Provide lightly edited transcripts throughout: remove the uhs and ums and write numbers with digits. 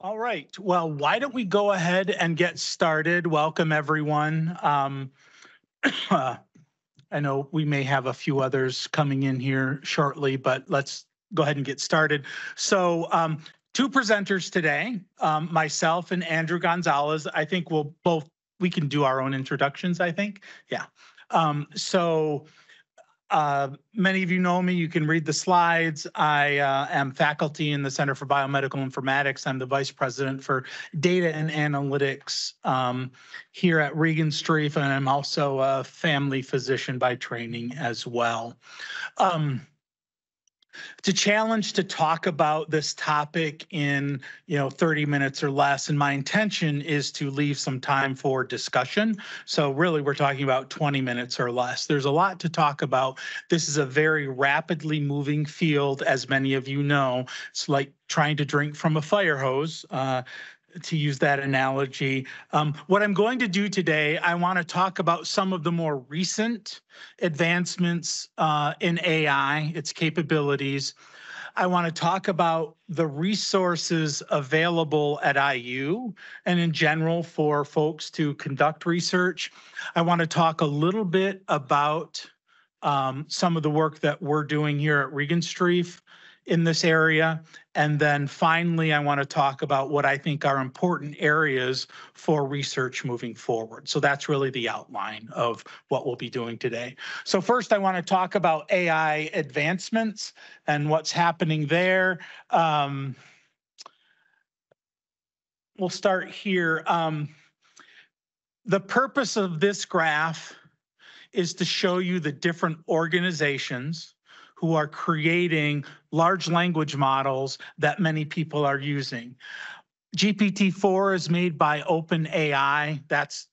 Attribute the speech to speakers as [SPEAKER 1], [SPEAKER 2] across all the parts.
[SPEAKER 1] All right. Well, why don't we go ahead and get started? Welcome, everyone. I know we may have a few others coming in here shortly, but let's go ahead and get started. So, two presenters today, myself and Andrew Gonzalez. I think we can do our own introductions, I think. Yeah. Many of you know me. You can read the slides. I am faculty in the Center for Biomedical Informatics. I'm the Vice President for Data and Analytics here at Regenstrief, and I'm also a family physician by training as well. It's a challenge to talk about this topic in 30 minutes or less, and my intention is to leave some time for discussion. So really we're talking about 20 minutes or less. There's a lot to talk about. This is a very rapidly moving field, as many of you know. It's like trying to drink from a fire hose, to use that analogy. What I'm going to do today, I want to talk about some of the more recent advancements in AI, its capabilities. I want to talk about the resources available at IU and in general for folks to conduct research. I want to talk a little bit about some of the work that we're doing here at Regenstrief in this area. And then finally, I want to talk about what I think are important areas for research moving forward. So that's really the outline of what we'll be doing today. So first, I want to talk about AI advancements and what's happening there. We'll start here. The purpose of this graph is to show you the different organizations who are creating large language models that many people are using. GPT-4 is made by OpenAI.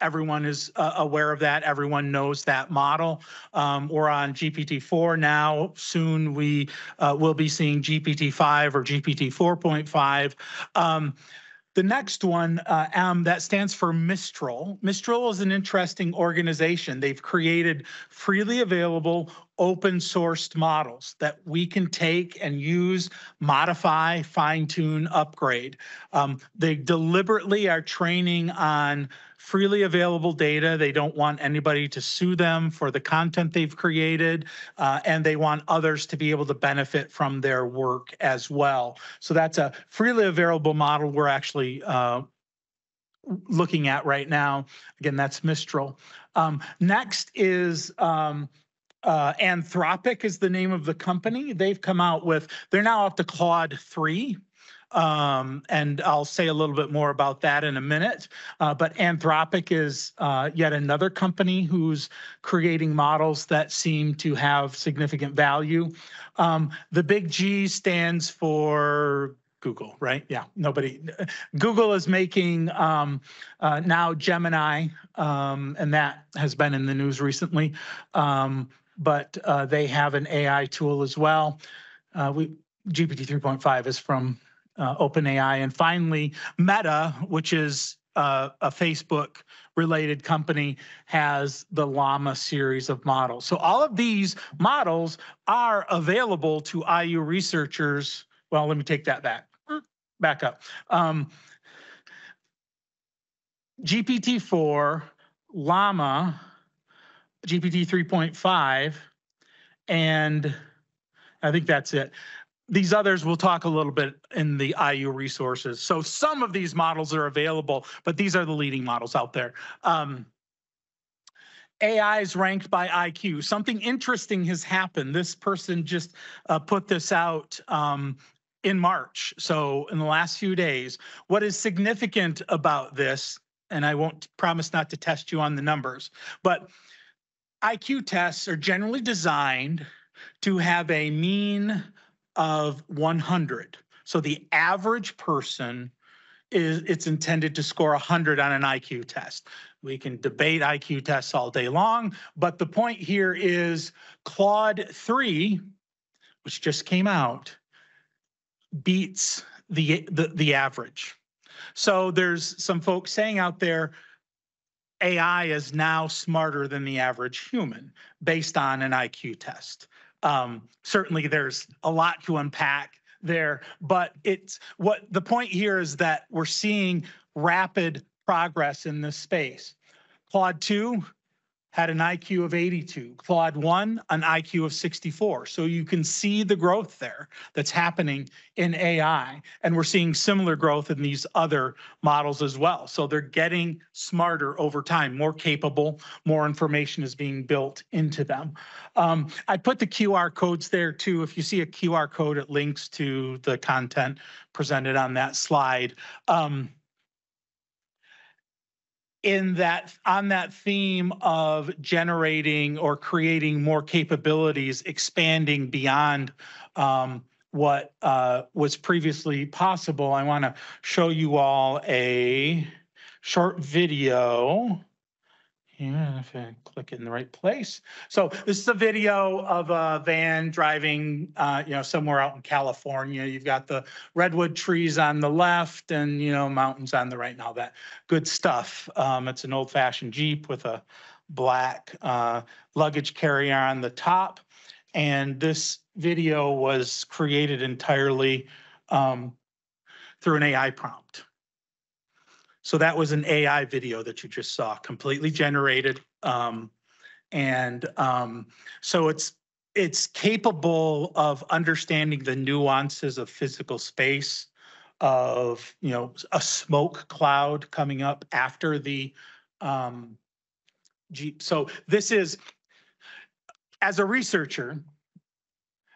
[SPEAKER 1] Everyone is aware of that. Everyone knows that model. We're on GPT-4 now. Soon we will be seeing GPT-5 or GPT 4.5. The next one, that stands for Mistral. Mistral is an interesting organization. They've created freely available, open-sourced models that we can take and use, modify, fine-tune, upgrade. They deliberately are training on freely available data. They don't want anybody to sue them for the content they've created, and they want others to be able to benefit from their work as well. So that's a freely available model we're actually looking at right now. Again, that's Mistral. Next is Anthropic is the name of the company. They've come out with, they're now up to Claude 3. And I'll say a little bit more about that in a minute. But Anthropic is yet another company who's creating models that seem to have significant value. The big G stands for Google, right? Yeah, Google is making now Gemini, and that has been in the news recently. But they have an AI tool as well. GPT 3.5 is from OpenAI. And finally, Meta, which is a Facebook-related company, has the Llama series of models. So all of these models are available to IU researchers. Well, let me take that back up. GPT-4, Llama, GPT 3.5, and I think that's it. These others we'll talk a little bit in the IU resources. So some of these models are available, but these are the leading models out there. AI is ranked by IQ. Something interesting has happened. This person just put this out in March, so in the last few days. What is significant about this, and I won't promise not to test you on the numbers, but IQ tests are generally designed to have a mean of 100. So the average person it's intended to score 100 on an IQ test. We can debate IQ tests all day long, but the point here is Claude 3, which just came out, beats the average. So there's some folks saying out there, AI is now smarter than the average human based on an IQ test. Certainly there's a lot to unpack there. But the point here is that we're seeing rapid progress in this space. Claude 2 had an IQ of 82. Claude 1, an IQ of 64. So you can see the growth there that's happening in AI. And we're seeing similar growth in these other models as well. So they're getting smarter over time, more capable, more information is being built into them. I put the QR codes there too. If you see a QR code, it links to the content presented on that slide. On that theme of generating or creating more capabilities, expanding beyond what was previously possible, I want to show you all a short video. Yeah, if I click it in the right place. So this is a video of a van driving, somewhere out in California. You've got the redwood trees on the left and, mountains on the right and all that good stuff. It's an old-fashioned Jeep with a black luggage carrier on the top. And this video was created entirely through an AI prompt. So that was an AI video that you just saw, completely generated. So it's capable of understanding the nuances of physical space, of, a smoke cloud coming up after the Jeep. So this is, as a researcher,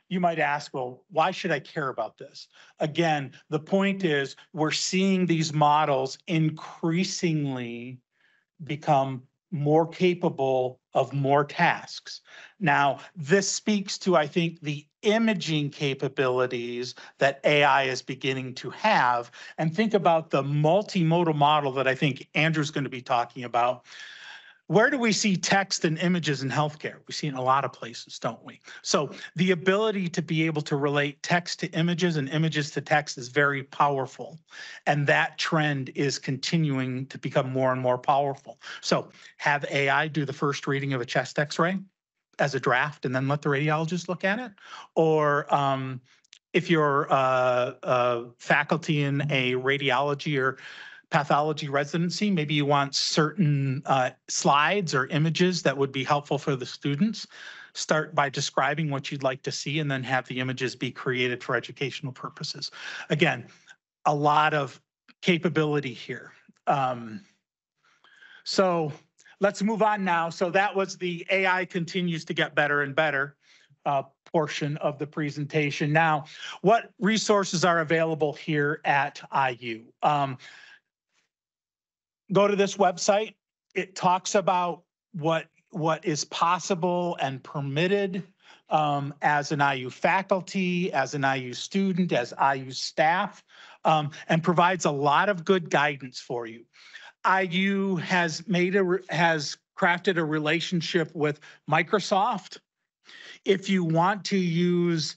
[SPEAKER 1] you might ask, well, why should I care about this? Again, the point is we're seeing these models increasingly become more capable of more tasks. Now, this speaks to, I think, the imaging capabilities that AI is beginning to have. And think about the multimodal model that I think Andrew's going to be talking about. Where do we see text and images in healthcare? We see it in a lot of places, don't we? So the ability to be able to relate text to images and images to text is very powerful. And that trend is continuing to become more and more powerful. So have AI do the first reading of a chest x-ray as a draft and then let the radiologist look at it. Or if you're faculty in a radiology or pathology residency, maybe you want certain slides or images that would be helpful for the students. Start by describing what you'd like to see and then have the images be created for educational purposes. Again, a lot of capability here. So let's move on now. So that was the AI continues to get better and better portion of the presentation. Now, what resources are available here at IU? Go to this website. It talks about what is possible and permitted as an IU faculty, as an IU student, as IU staff, and provides a lot of good guidance for you. IU has crafted a relationship with Microsoft. If you want to use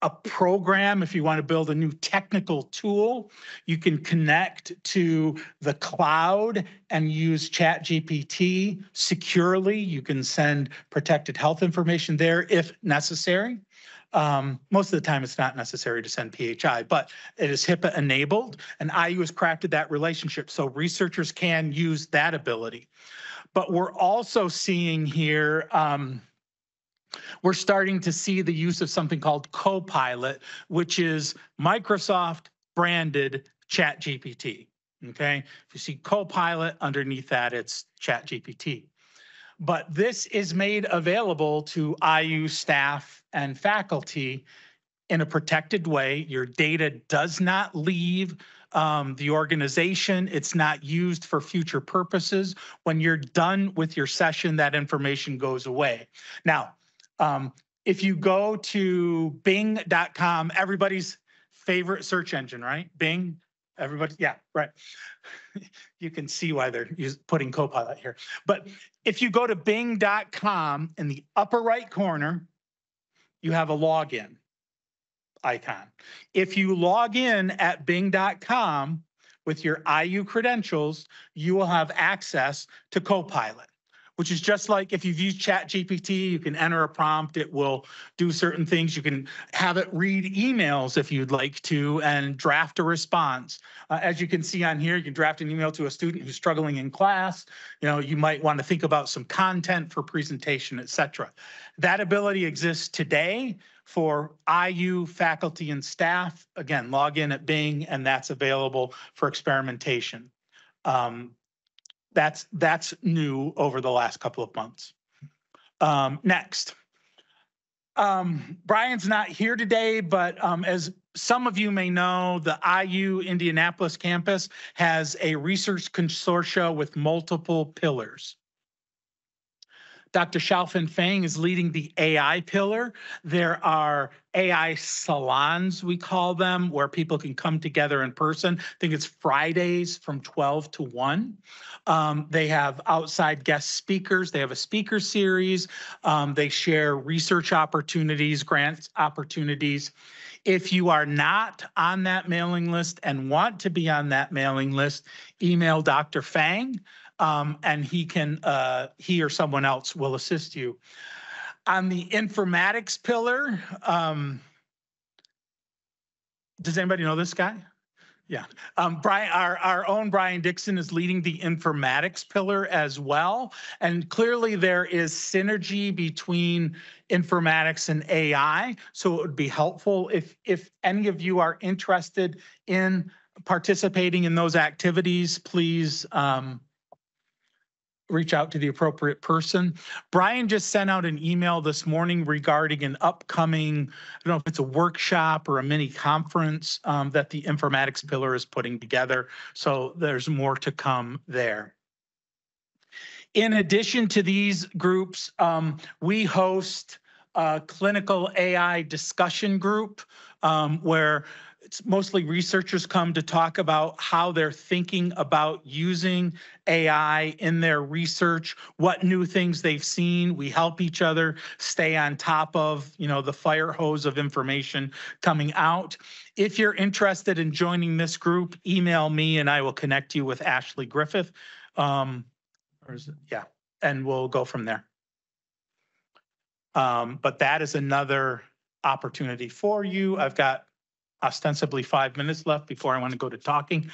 [SPEAKER 1] a program, if you want to build a new technical tool, you can connect to the cloud and use ChatGPT securely. You can send protected health information there if necessary. Most of the time it's not necessary to send PHI, but it is HIPAA enabled, and IU has crafted that relationship so researchers can use that ability. But we're also seeing here, we're starting to see the use of something called Copilot, which is Microsoft branded ChatGPT. Okay, if you see Copilot underneath that, it's ChatGPT. But this is made available to IU staff and faculty in a protected way. Your data does not leave the organization. It's not used for future purposes. When you're done with your session, that information goes away. Now, if you go to bing.com, everybody's favorite search engine, right? Bing, everybody, yeah, right. You can see why they're putting Copilot here. But if you go to bing.com, in the upper right corner, you have a login icon. If you log in at bing.com with your IU credentials, you will have access to Copilot, which is just like if you've used ChatGPT, you can enter a prompt, it will do certain things. You can have it read emails if you'd like to and draft a response. As you can see on here, you can draft an email to a student who's struggling in class. You might want to think about some content for presentation, etc. That ability exists today for IU faculty and staff. Again, log in at Bing, and that's available for experimentation. That's new over the last couple of months. Next. Brian's not here today, but as some of you may know, the IU Indianapolis campus has a research consortia with multiple pillars. Dr. Xiaofan Fang is leading the AI pillar. There are AI salons, we call them, where people can come together in person. I think it's Fridays from 12 to 1. They have outside guest speakers. They have a speaker series. They share research opportunities, grants opportunities. If you are not on that mailing list and want to be on that mailing list, email Dr. Fang. And he or someone else will assist you. On the informatics pillar, does anybody know this guy? Yeah, Brian, our own Brian Dixon is leading the informatics pillar as well. And clearly there is synergy between informatics and AI. So it would be helpful if any of you are interested in participating in those activities, please, reach out to the appropriate person. Brian just sent out an email this morning regarding an upcoming, I don't know if it's a workshop or a mini conference that the informatics pillar is putting together. So there's more to come there. In addition to these groups, we host a clinical AI discussion group where it's mostly researchers come to talk about how they're thinking about using AI in their research, what new things they've seen. We help each other stay on top of, the fire hose of information coming out. If you're interested in joining this group, email me and I will connect you with Ashley Griffith. And we'll go from there. But that is another opportunity for you. I've got ostensibly 5 minutes left before I want to go to talking.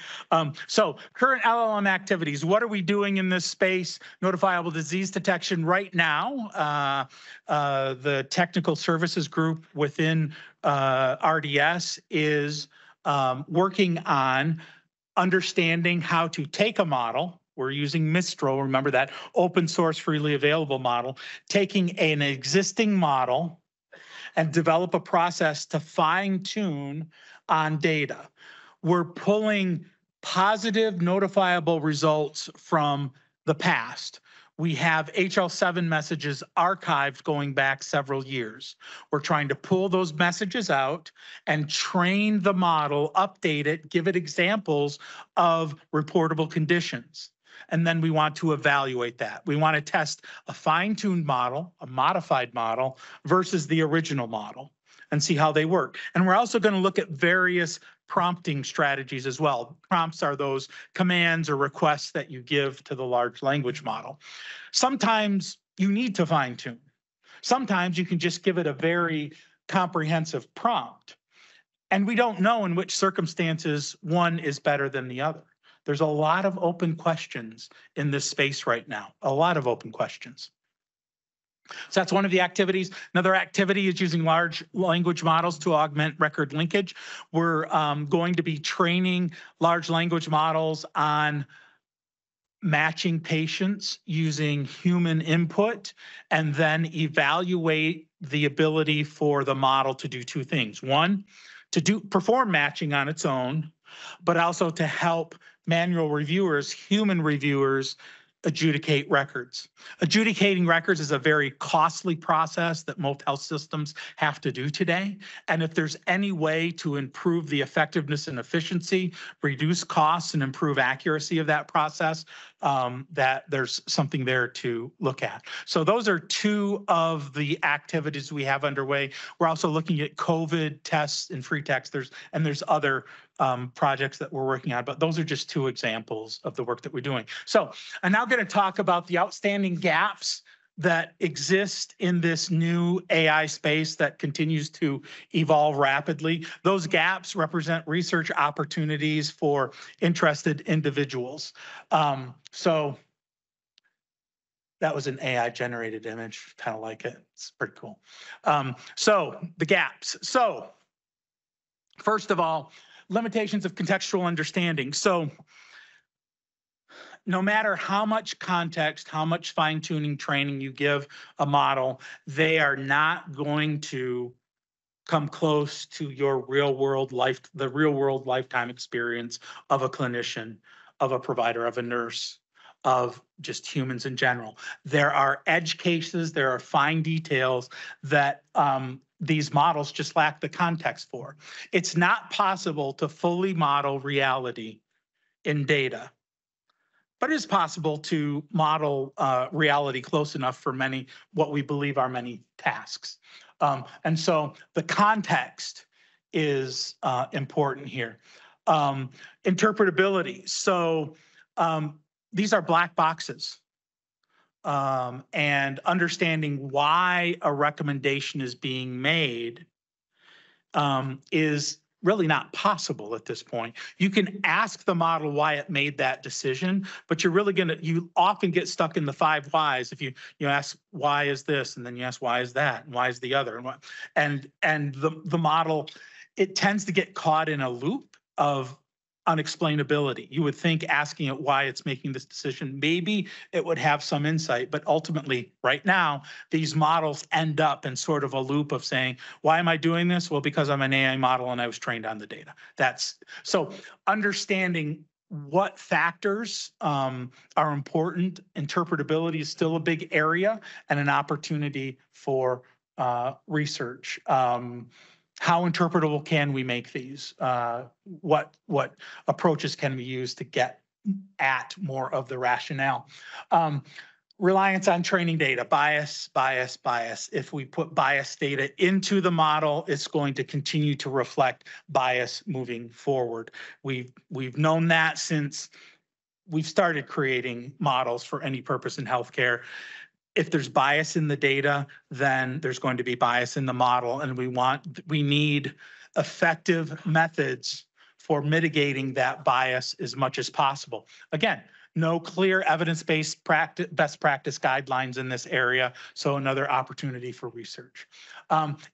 [SPEAKER 1] So current LLM activities, what are we doing in this space? Notifiable disease detection right now. The technical services group within RDS is working on understanding how to take a model. We're using Mistral, remember that open source freely available model, taking an existing model and develop a process to fine tune on data. We're pulling positive notifiable results from the past. We have HL7 messages archived going back several years. We're trying to pull those messages out and train the model, update it, give it examples of reportable conditions. And then we want to evaluate that. We want to test a fine-tuned model, a modified model, versus the original model and see how they work. And we're also going to look at various prompting strategies as well. Prompts are those commands or requests that you give to the large language model. Sometimes you need to fine-tune. Sometimes you can just give it a very comprehensive prompt. And we don't know in which circumstances one is better than the other. There's a lot of open questions in this space right now, a lot of open questions. So that's one of the activities. Another activity is using large language models to augment record linkage. We're going to be training large language models on matching patients using human input and then evaluate the ability for the model to do two things. One, to perform matching on its own, but also to help manual reviewers, human reviewers, adjudicate records. Adjudicating records is a very costly process that most health systems have to do today. And if there's any way to improve the effectiveness and efficiency, reduce costs, and improve accuracy of that process, that there's something there to look at. So those are two of the activities we have underway. We're also looking at COVID tests and free text. There's other projects that we're working on, but those are just two examples of the work that we're doing. So I'm now going to talk about the outstanding gaps that exist in this new AI space that continues to evolve rapidly. Those gaps represent research opportunities for interested individuals. So that was an AI generated image, kind of like it. It's pretty cool. So the gaps. So first of all, limitations of contextual understanding. So no matter how much context, how much fine-tuning training you give a model, they are not going to come close to your the real world lifetime experience of a clinician, of a provider, of a nurse, of just humans in general. There are edge cases, there are fine details that these models just lack the context for. It's not possible to fully model reality in data, but it is possible to model reality close enough for what we believe are many tasks. And so the context is important here. Interpretability. So these are black boxes. And understanding why a recommendation is being made is really not possible at this point. You can ask the model why it made that decision, but you often get stuck in the 5 whys. If you ask why is this, and then you ask why is that, and why is the other, and the model, it tends to get caught in a loop of unexplainability. You would think asking it why it's making this decision, maybe it would have some insight, but ultimately right now, these models end up in sort of a loop of saying, why am I doing this? Well, because I'm an AI model and I was trained on the data. So understanding what factors are important. Interpretability is still a big area and an opportunity for research. How interpretable can we make these? What approaches can we use to get at more of the rationale? Reliance on training data, bias. If we put bias data into the model, it's going to continue to reflect bias moving forward. We've known that since we've started creating models for any purpose in healthcare. If there's bias in the data, then there's going to be bias in the model, and we need effective methods for mitigating that bias as much as possible. Again, no clear evidence-based best practice guidelines in this area, so another opportunity for research.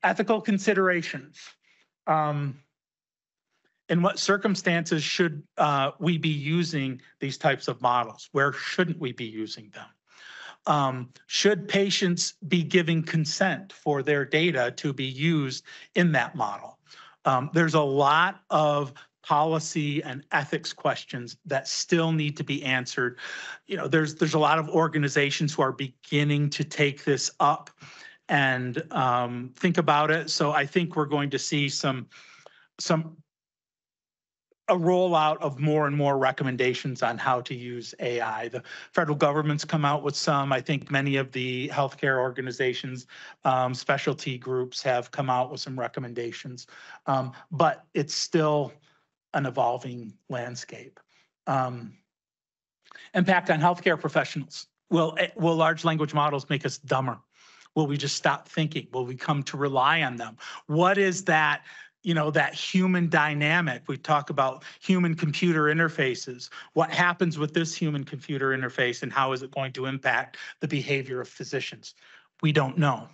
[SPEAKER 1] Ethical considerations. In what circumstances should we be using these types of models? Where shouldn't we be using them? Should patients be giving consent for their data to be used in that model? There's a lot of policy and ethics questions that still need to be answered. There's a lot of organizations who are beginning to take this up and think about it. So I think we're going to see a rollout of more and more recommendations on how to use AI. The federal government's come out with some. I think many of the healthcare organizations, specialty groups have come out with some recommendations, but it's still an evolving landscape. Impact on healthcare professionals. Will large language models make us dumber? Will we just stop thinking? Will we come to rely on them? What is that human dynamic? We talk about human-computer interfaces. What happens with this human-computer interface, and how is it going to impact the behavior of physicians? We don't know.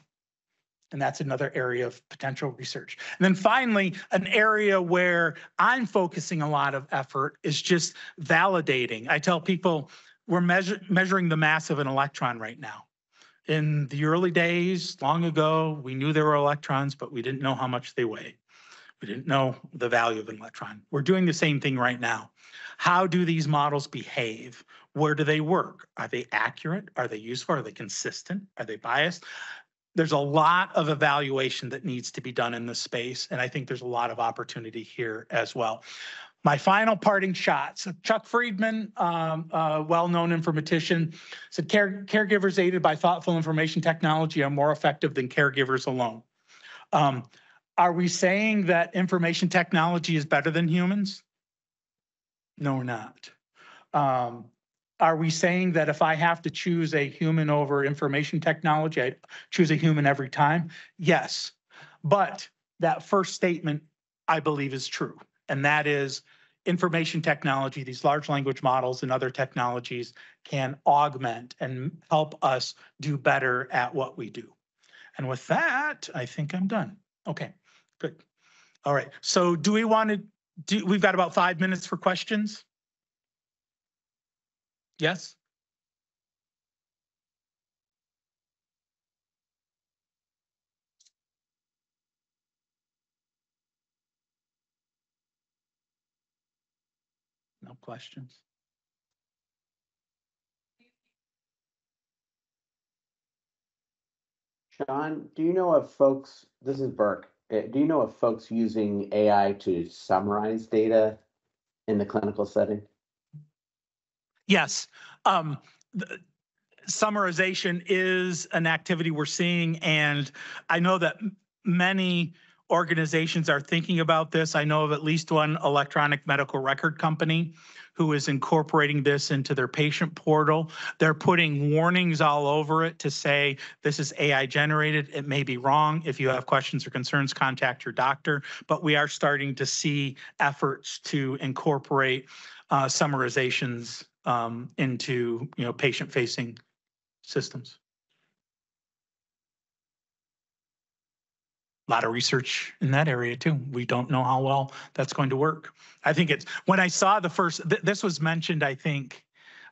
[SPEAKER 1] And that's another area of potential research. And then finally, an area where I'm focusing a lot of effort is just validating. I tell people we're measuring the mass of an electron right now. In the early days, long ago, we knew there were electrons, but we didn't know how much they weighed. We didn't know the value of an electron. We're doing the same thing right now. How do these models behave? Where do they work? Are they accurate? Are they useful? Are they consistent? Are they biased? There's a lot of evaluation that needs to be done in this space, and I think there's a lot of opportunity here as well. My final parting shot. So Chuck Friedman, a well-known informatician, said caregivers aided by thoughtful information technology are more effective than caregivers alone. Are we saying that information technology is better than humans? No, we're not. Are we saying that if I have to choose a human over information technology, I choose a human every time? Yes. But that first statement, I believe, is true. And that is information technology, these large language models and other technologies can augment and help us do better at what we do. And with that, I think I'm done. Okay, good. All right. So do we want to do, we've got about 5 minutes for questions. Yes? No questions.
[SPEAKER 2] Shaun, do you know of folks, this is Burke, do you know of folks using AI to summarize data in the clinical setting?
[SPEAKER 1] Yes. Summarization is an activity we're seeing, and I know that many organizations are thinking about this. I know of at least one electronic medical record company who is incorporating this into their patient portal. They're putting warnings all over it to say this is AI generated. It may be wrong. If you have questions or concerns, contact your doctor. But we are starting to see efforts to incorporate summarizations into patient-facing systems. A lot of research in that area too. We don't know how well that's going to work. I think it's, when I saw the first, this was mentioned, I think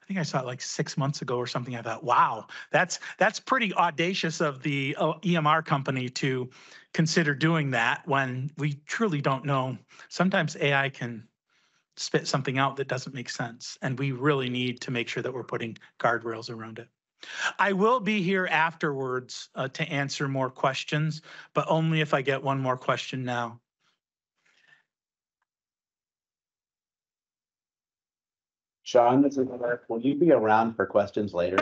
[SPEAKER 1] I saw it like 6 months ago or something. I thought, wow, that's pretty audacious of the EMR company to consider doing that when we truly don't know. Sometimes AI can spit something out that doesn't make sense, and we really need to make sure that we're putting guardrails around it. I will be here afterwards to answer more questions, but only if I get one more question now.
[SPEAKER 2] Shaun, this is Burke. Will you be around for questions later?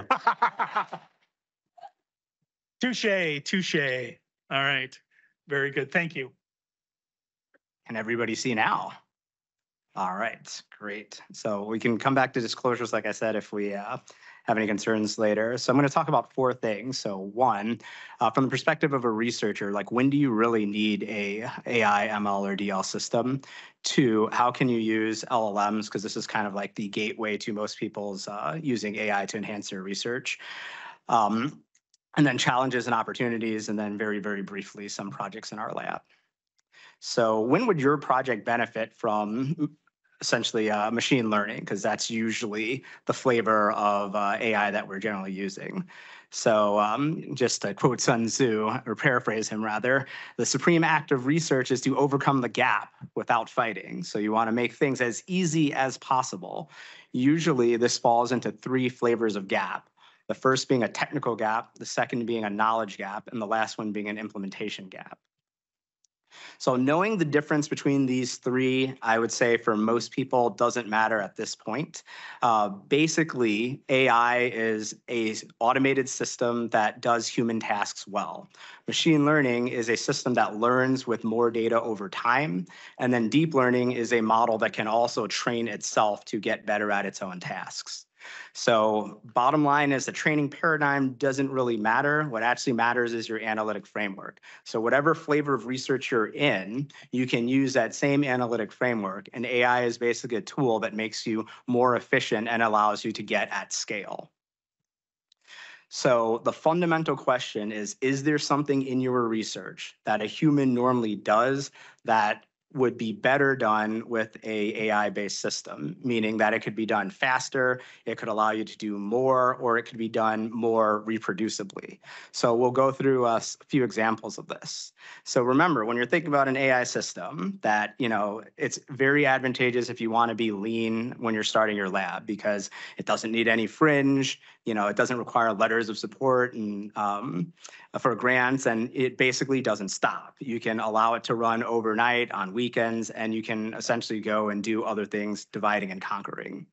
[SPEAKER 1] Touche, touche. All right, very good. Thank you.
[SPEAKER 3] Can everybody see now? All right, great. So we can come back to disclosures, like I said, if we have any concerns later. So I'm going to talk about 4 things. So one, from the perspective of a researcher, like when do you really need a AI, ML, or DL system? 2, how can you use LLMs? Because this is kind of like the gateway to most people's using AI to enhance their research. And then challenges and opportunities, and then very, very briefly, some projects in our lab. So when would your project benefit from essentially machine learning? Because that's usually the flavor of AI that we're generally using. So just to quote Sun Tzu, or paraphrase him rather, the supreme act of research is to overcome the gap without fighting. So you want to make things as easy as possible. Usually this falls into 3 flavors of gap. The first being a technical gap, the second being a knowledge gap, and the last one being an implementation gap. So knowing the difference between these 3, I would say for most people doesn't matter at this point. Basically, AI is an automated system that does human tasks well. Machine learning is a system that learns with more data over time. And then deep learning is a model that can also train itself to get better at its own tasks. So bottom line is the training paradigm doesn't really matter. What actually matters is your analytic framework. So whatever flavor of research you're in, you can use that same analytic framework. And AI is basically a tool that makes you more efficient and allows you to get at scale. So the fundamental question is there something in your research that a human normally does that would be better done with a AI-based system, meaning that it could be done faster, it could allow you to do more, or it could be done more reproducibly. So we'll go through a few examples of this. So remember, when you're thinking about an AI system, that it's very advantageous if you want to be lean when you're starting your lab, because it doesn't need any fringe, it doesn't require letters of support and for grants, and it basically doesn't stop. You can allow it to run overnight, on weekends, weekends, and you can essentially go and do other things, dividing and conquering.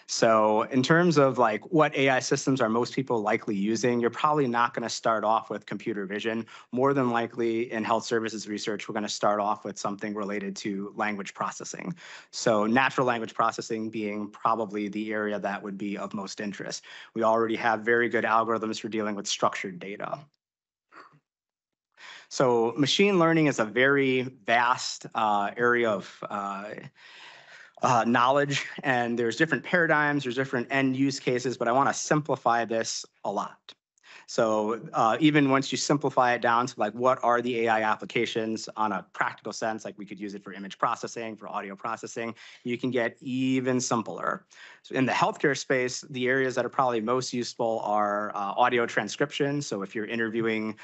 [SPEAKER 3] So in terms of like what AI systems are most people likely using, you're probably not going to start off with computer vision. More than likely in health services research, we're going to start off with something related to language processing. So natural language processing being probably the area that would be of most interest. We already have very good algorithms for dealing with structured data. So machine learning is a very vast area of knowledge, and there's different paradigms, there's different end use cases, but I want to simplify this a lot. So even once you simplify it down to like what are the AI applications on a practical sense, like we could use it for image processing, for audio processing, you can get even simpler. So in the healthcare space, the areas that are probably most useful are audio transcription. So if you're interviewing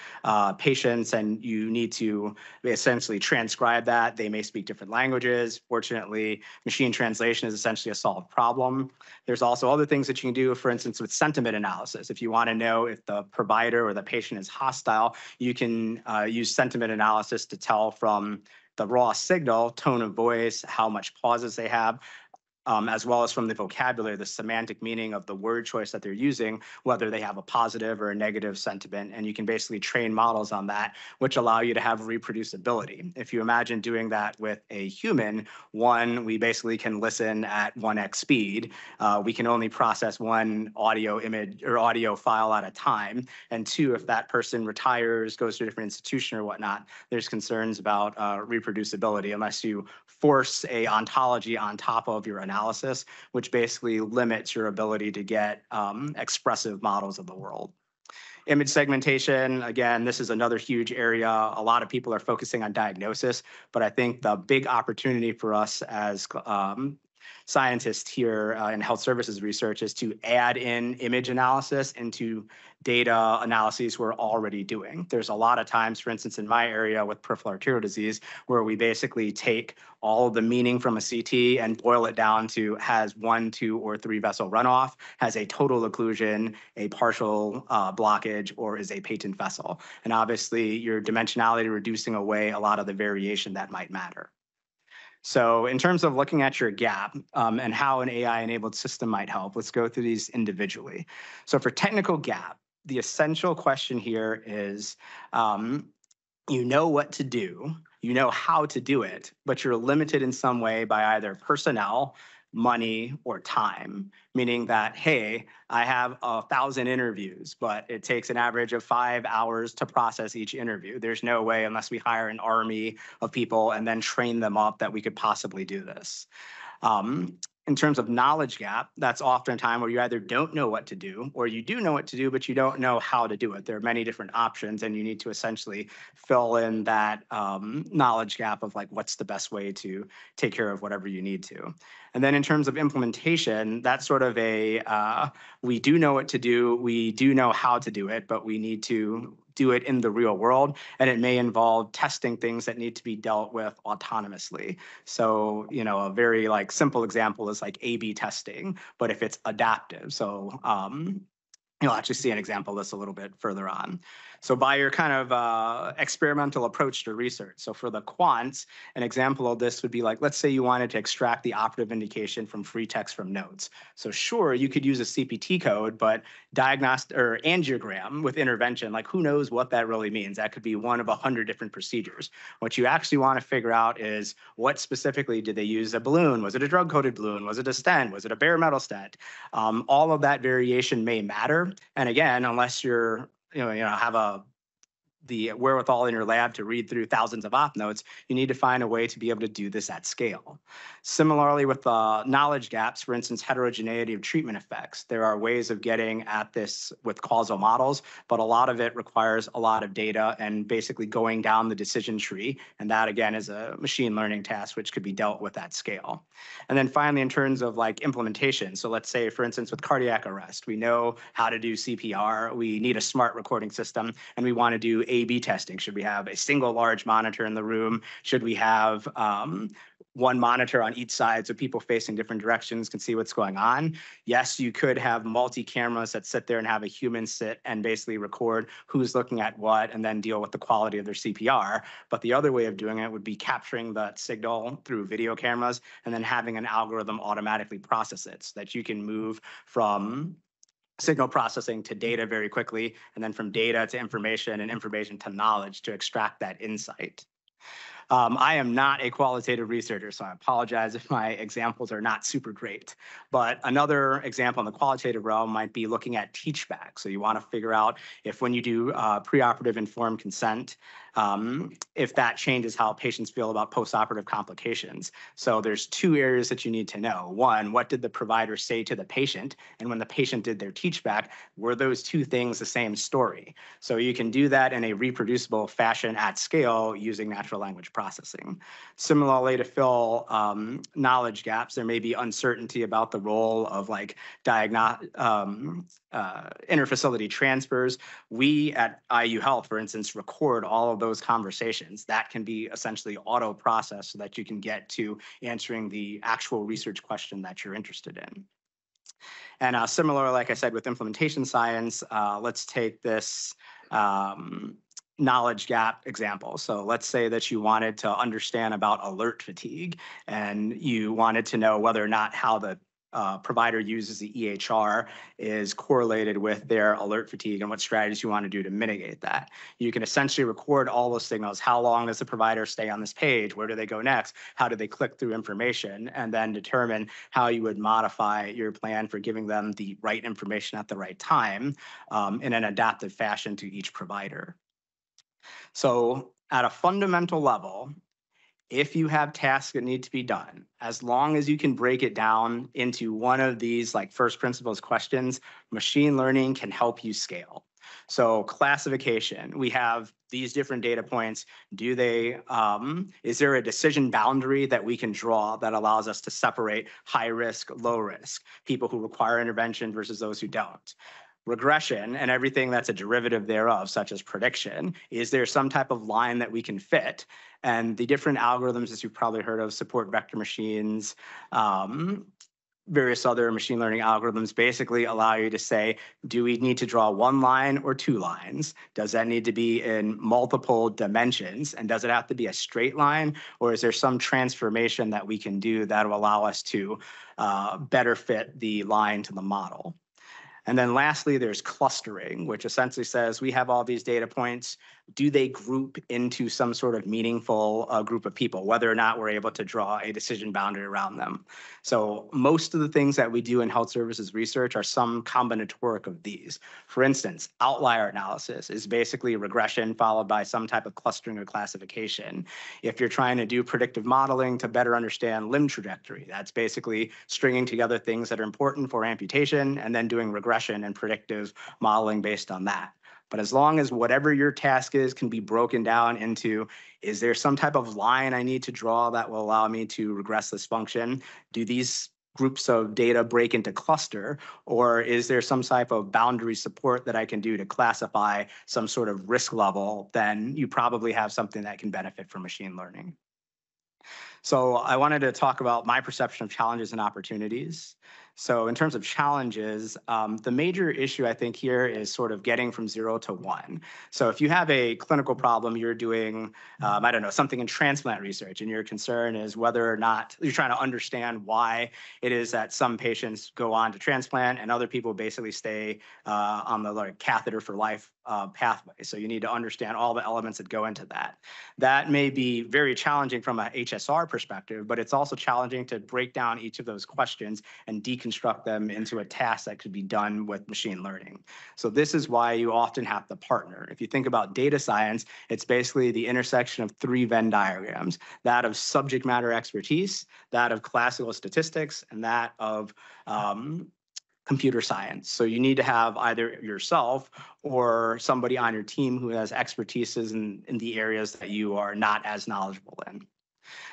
[SPEAKER 3] patients and you need to essentially transcribe that, they may speak different languages. Fortunately, machine translation is essentially a solved problem. There's also other things that you can do, for instance, with sentiment analysis. If you want to know if the provider or the patient is hostile, you can use sentiment analysis to tell from the raw signal, tone of voice, how much pauses they have, as well as from the vocabulary, the semantic meaning of the word choice that they're using, whether they have a positive or a negative sentiment. And you can basically train models on that, which allow you to have reproducibility. If you imagine doing that with a human, one, we basically can listen at 1x speed. We can only process one audio image or audio file at a time. And two, if that person retires, goes to a different institution or whatnot, there's concerns about reproducibility unless you force a ontology on top of your analysis, which basically limits your ability to get expressive models of the world. Image segmentation, again, this is another huge area. A lot of people are focusing on diagnosis, but I think the big opportunity for us as scientists here in health services research is to add in image analysis into data analyses we're already doing. There's a lot of times, for instance, in my area with peripheral arterial disease, where we basically take all of the meaning from a CT and boil it down to has 1, 2, or 3 vessel runoff, has a total occlusion, a partial blockage, or is a patent vessel. And obviously, your dimensionality reducing away a lot of the variation that might matter. So in terms of looking at your gap and how an AI-enabled system might help, let's go through these individually. So for technical gap, the essential question here is, you know what to do, you know how to do it, but you're limited in some way by either personnel, money, or time, meaning that, hey, I have 1,000 interviews, but it takes an average of 5 hours to process each interview. There's no way, unless we hire an army of people and then train them up, that we could possibly do this. In terms of knowledge gap, that's often a time where you either don't know what to do, or you do know what to do, but you don't know how to do it. There are many different options, and you need to essentially fill in that knowledge gap of like, what's the best way to take care of whatever you need to. And then in terms of implementation, that's sort of a, we do know what to do, we do know how to do it, but we need to do it in the real world, and it may involve testing things that need to be dealt with autonomously. So, you know, a very like simple example is like A/B testing, but if it's adaptive. So you'll actually see an example of this a little bit further on. So by your kind of experimental approach to research. So for the quants, an example of this would be like, let's say you wanted to extract the operative indication from free text from notes. So sure, you could use a CPT code, but diagnostic or angiogram with intervention, like who knows what that really means? That could be one of 100 different procedures. What you actually want to figure out is what specifically did they use a balloon? Was it a drug-coated balloon? Was it a stent? Was it a bare metal stent? All of that variation may matter. And again, unless you're have the wherewithal in your lab to read through thousands of op notes, you need to find a way to be able to do this at scale. Similarly, with knowledge gaps, for instance, heterogeneity of treatment effects, there are ways of getting at this with causal models, but a lot of it requires a lot of data and basically going down the decision tree. And that, again, is a machine learning task, which could be dealt with at scale. And then finally, in terms of like implementation, so let's say, for instance, with cardiac arrest, we know how to do CPR, we need a smart recording system, and we want to do A/B testing. Should we have a single large monitor in the room? Should we have one monitor on each side so people facing different directions can see what's going on. Yes, you could have multi-cameras that sit there and have a human sit and basically record who's looking at what and then deal with the quality of their CPR. But the other way of doing it would be capturing that signal through video cameras and then having an algorithm automatically process it so that you can move from signal processing to data very quickly, and then from data to information and information to knowledge to extract that insight. I am not a qualitative researcher, so I apologize if my examples are not super great. But another example in the qualitative realm might be looking at teach back. So you want to figure out if when you do preoperative informed consent, if that changes how patients feel about postoperative complications. So there's two areas that you need to know. One, what did the provider say to the patient? And when the patient did their teach back, were those two things the same story? So you can do that in a reproducible fashion at scale using natural language processing. Similarly, to fill knowledge gaps, there may be uncertainty about the role of like interfacility transfers. We at IU Health, for instance, record all of those conversations. That can be essentially auto-processed so that you can get to answering the actual research question that you're interested in. And similar, like I said, with implementation science, let's take this knowledge gap example. So let's say that you wanted to understand about alert fatigue and you wanted to know whether or not how the provider uses the EHR is correlated with their alert fatigue and what strategies you want to do to mitigate that. You can essentially record all those signals. How long does the provider stay on this page? Where do they go next? How do they click through information? And then determine how you would modify your plan for giving them the right information at the right time in an adaptive fashion to each provider. So at a fundamental level, if you have tasks that need to be done, as long as you can break it down into one of these like first principles questions, machine learning can help you scale. So classification, we have these different data points. Do they, is there a decision boundary that we can draw that allows us to separate high risk, low risk, people who require intervention versus those who don't? Regression and everything that's a derivative thereof, such as prediction, is there some type of line that we can fit? And the different algorithms, as you've probably heard of, support vector machines, various other machine learning algorithms basically allow you to say, do we need to draw one line or two lines? Does that need to be in multiple dimensions? And does it have to be a straight line? Or is there some transformation that we can do that will allow us to better fit the line to the model? And then lastly, there's clustering, which essentially says we have all these data points. Do they group into some sort of meaningful group of people, whether or not we're able to draw a decision boundary around them? So most of the things that we do in health services research are some combinatoric of these. For instance, outlier analysis is basically regression followed by some type of clustering or classification. If you're trying to do predictive modeling to better understand limb trajectory, that's basically stringing together things that are important for amputation and then doing regression and predictive modeling based on that. But as long as whatever your task is can be broken down into, is there some type of line I need to draw that will allow me to regress this function? Do these groups of data break into cluster? Or is there some type of boundary support that I can do to classify some sort of risk level? Then you probably have something that can benefit from machine learning. So I wanted to talk about my perception of challenges and opportunities. So in terms of challenges, the major issue I think here is sort of getting from 0 to 1. So if you have a clinical problem, you're doing, I don't know, something in transplant research, and your concern is whether or not you're trying to understand why it is that some patients go on to transplant and other people basically stay on the like catheter for life pathway. So you need to understand all the elements that go into that. That may be very challenging from a HSR perspective, but it's also challenging to break down each of those questions and deconstruct them into a task that could be done with machine learning. So this is why you often have to partner. If you think about data science, it's basically the intersection of 3 Venn diagrams, that of subject matter expertise, that of classical statistics, and that of computer science. So you need to have either yourself or somebody on your team who has expertises in the areas that you are not as knowledgeable in.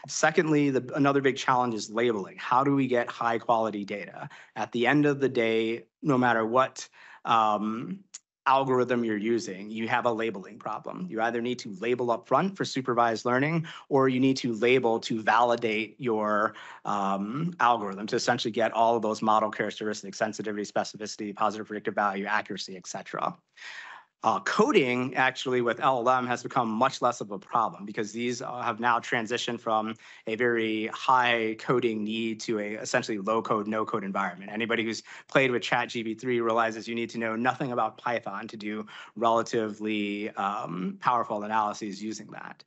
[SPEAKER 3] Secondly, another big challenge is labeling. How do we get high quality data? At the end of the day, no matter what algorithm you're using, you have a labeling problem. You either need to label up front for supervised learning, or you need to label to validate your algorithm to essentially get all of those model characteristics, sensitivity, specificity, positive predictive value, accuracy, et cetera. Coding actually with LLM has become much less of a problem because these have now transitioned from a very high coding need to a essentially low code, no code environment. Anybody who's played with ChatGPT realizes you need to know nothing about Python to do relatively powerful analyses using that.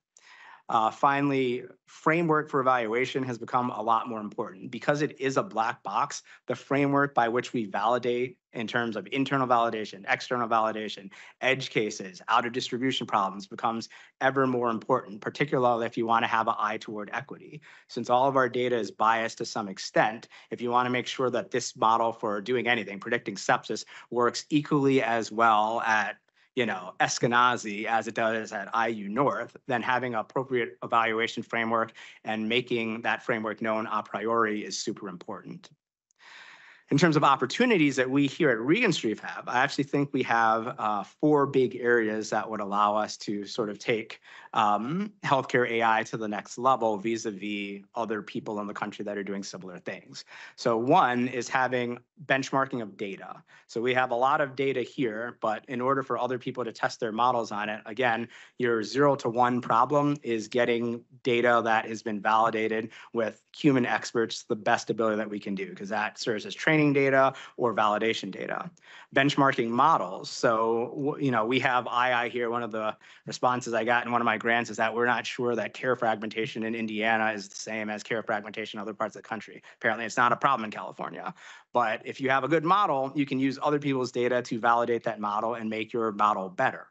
[SPEAKER 3] Finally, framework for evaluation has become a lot more important. Because it is a black box, the framework by which we validate in terms of internal validation, external validation, edge cases, out of distribution problems becomes ever more important, particularly if you want to have an eye toward equity. Since all of our data is biased to some extent, if you want to make sure that this model for doing anything, predicting sepsis, works equally as well at Eskenazi as it does at IU North, then having an appropriate evaluation framework and making that framework known a priori is super important. In terms of opportunities that we here at Regenstrief have, I actually think we have 4 big areas that would allow us to sort of take healthcare AI to the next level vis-a-vis other people in the country that are doing similar things. So one is having benchmarking of data. So we have a lot of data here, but in order for other people to test their models on it, again, your 0 to 1 problem is getting data that has been validated with human experts, the best ability that we can do, because that serves as training data or validation data. Benchmarking models. So, we have II here. One of the responses I got in one of my grants is that we're not sure that care fragmentation in Indiana is the same as care fragmentation in other parts of the country. Apparently, it's not a problem in California. But if you have a good model, you can use other people's data to validate that model and make your model better.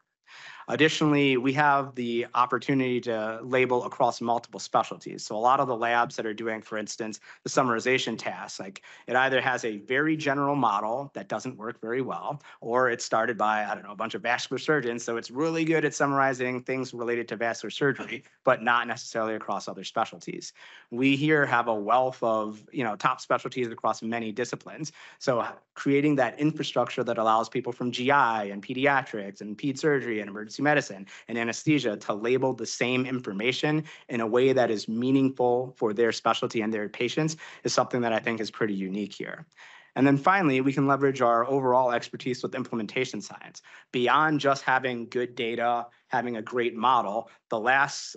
[SPEAKER 3] Additionally, we have the opportunity to label across multiple specialties. So a lot of the labs that are doing, for instance, the summarization tasks, like it either has a very general model that doesn't work very well, or it's started by, a bunch of vascular surgeons. So it's really good at summarizing things related to vascular surgery, but not necessarily across other specialties. We here have a wealth of, top specialties across many disciplines. So creating that infrastructure that allows people from GI and pediatrics and ped surgery and emergency medicine and anesthesia to label the same information in a way that is meaningful for their specialty and their patients is something that I think is pretty unique here. And then finally, we can leverage our overall expertise with implementation science. Beyond just having good data, having a great model, the last